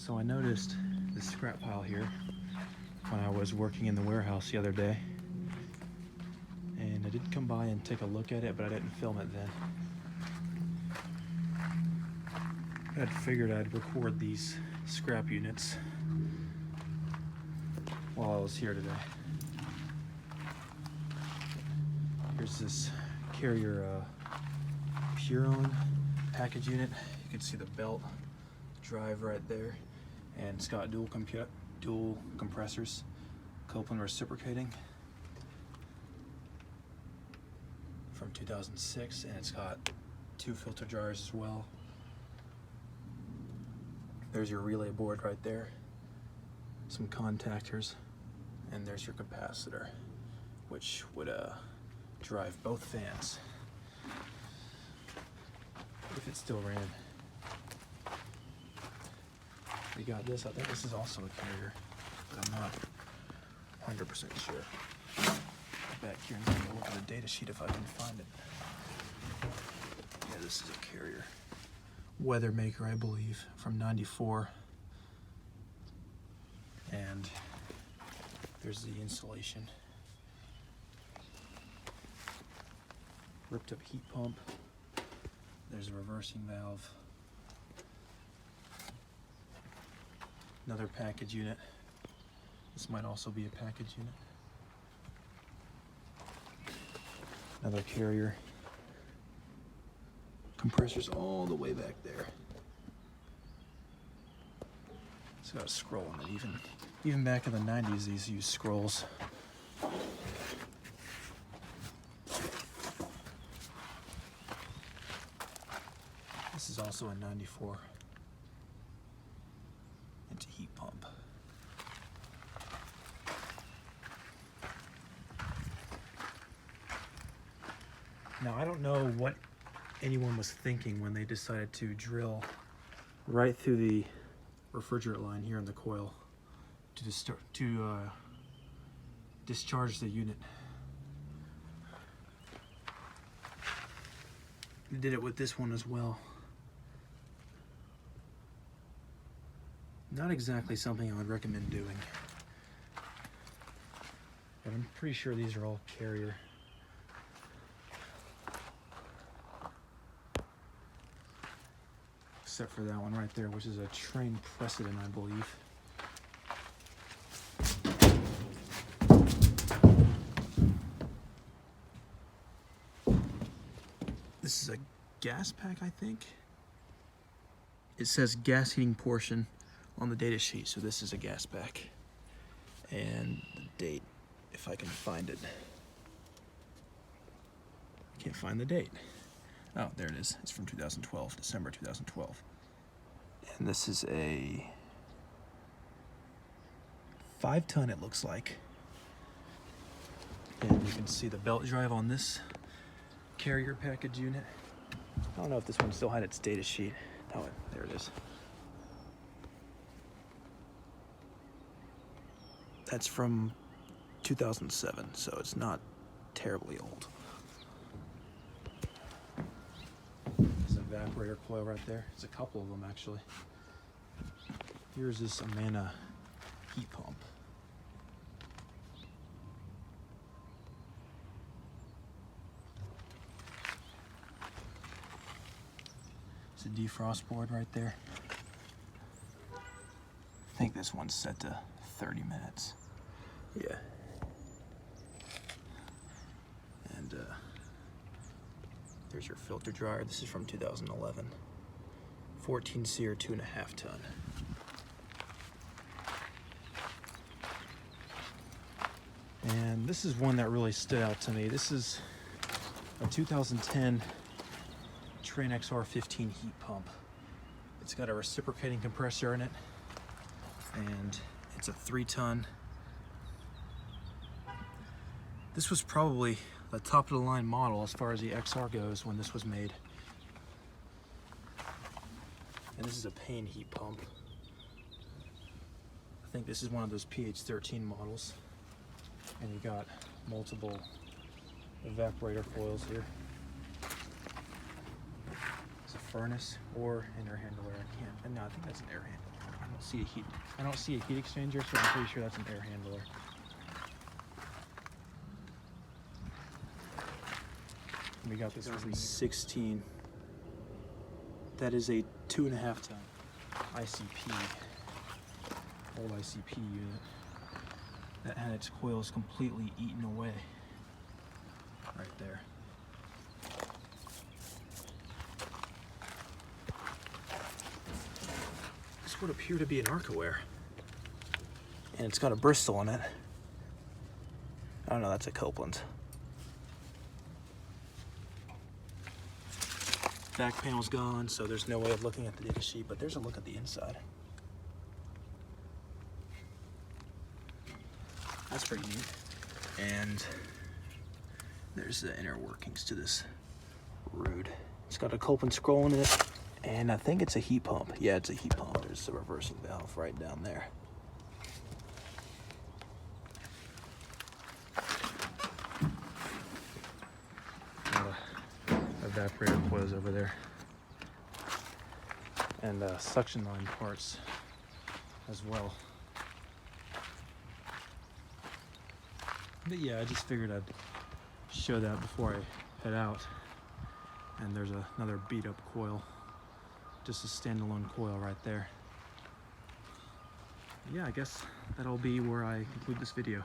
So I noticed this scrap pile here when I was working in the warehouse the other day, and I did come by and take a look at it, but I didn't film it then. I'd figured I'd record these scrap units while I was here today. Here's this Carrier Puron package unit. You can see the belt drive right there, and it's got dual compressors, Copeland reciprocating from 2006, and it's got 2 filter dryers as well. There's your relay board right there, some contactors, and there's your capacitor, which would drive both fans if it still ran. We got this. I think this is also a Carrier, but I'm not 100% sure. Back here and take a look at the data sheet if I can find it. Yeah, this is a Carrier. WeatherMaker, I believe, from '94. And there's the insulation. Ripped up heat pump. There's a reversing valve. Another package unit. This might also be a package unit. Another Carrier. Compressors all the way back there. It's got a scroll on it. Even back in the 90s, these used scrolls. This is also a 94. It's a heat pump. Now, I don't know what anyone was thinking when they decided to drill right through the refrigerant line here in the coil to discharge the unit. They did it with this one as well. Not exactly something I would recommend doing, but I'm pretty sure these are all Carrier. Except for that one right there, which is a Trane Precedent, I believe. This is a gas pack, I think. It says gas heating portion on the data sheet, so this is a gas pack. And the date, if I can find it. I can't find the date. Oh, there it is. It's from 2012, December 2012. And this is a 5-ton, it looks like. And you can see the belt drive on this Carrier package unit. I don't know if this one still had its data sheet. Oh, there it is. That's from 2007, so it's not terribly old. There's an evaporator coil right there. There's a couple of them, actually. Here's this Amana heat pump. It's a defrost board right there. I think this one's set to 30 minutes. Yeah. And there's your filter dryer. This is from 2011. 14 SEER, 2.5 ton. And this is one that really stood out to me. This is a 2010 Trane XR15 heat pump. It's got a reciprocating compressor in it, and it's a 3-ton. This was probably the top of the line model as far as the XR goes when this was made. And this is a Payne heat pump. I think this is one of those PH13 models. And you got multiple evaporator coils here. It's a furnace or an air handler. No, I think that's an air handler. see a heat exchanger, so I'm pretty sure that's an air handler. We got this 2016. That is a 2.5 ton ICP, old ICP unit that had its coils completely eaten away right there. This would appear to be an Arcaware, and it's got a Bristol in it. I don't know, that's a Copeland. Back panel's gone, so there's no way of looking at the data sheet, but there's a look at the inside. That's pretty neat. And there's the inner workings to this Rude. It's got a Copeland scroll in it, and I think it's a heat pump. Yeah, it's a heat pump. There's a reversing valve right down there. Evaporator coils over there, and suction line parts as well. But yeah, I just figured I'd show that before I head out. And there's another beat up coil, just a standalone coil right there. Yeah, I guess that'll be where I conclude this video.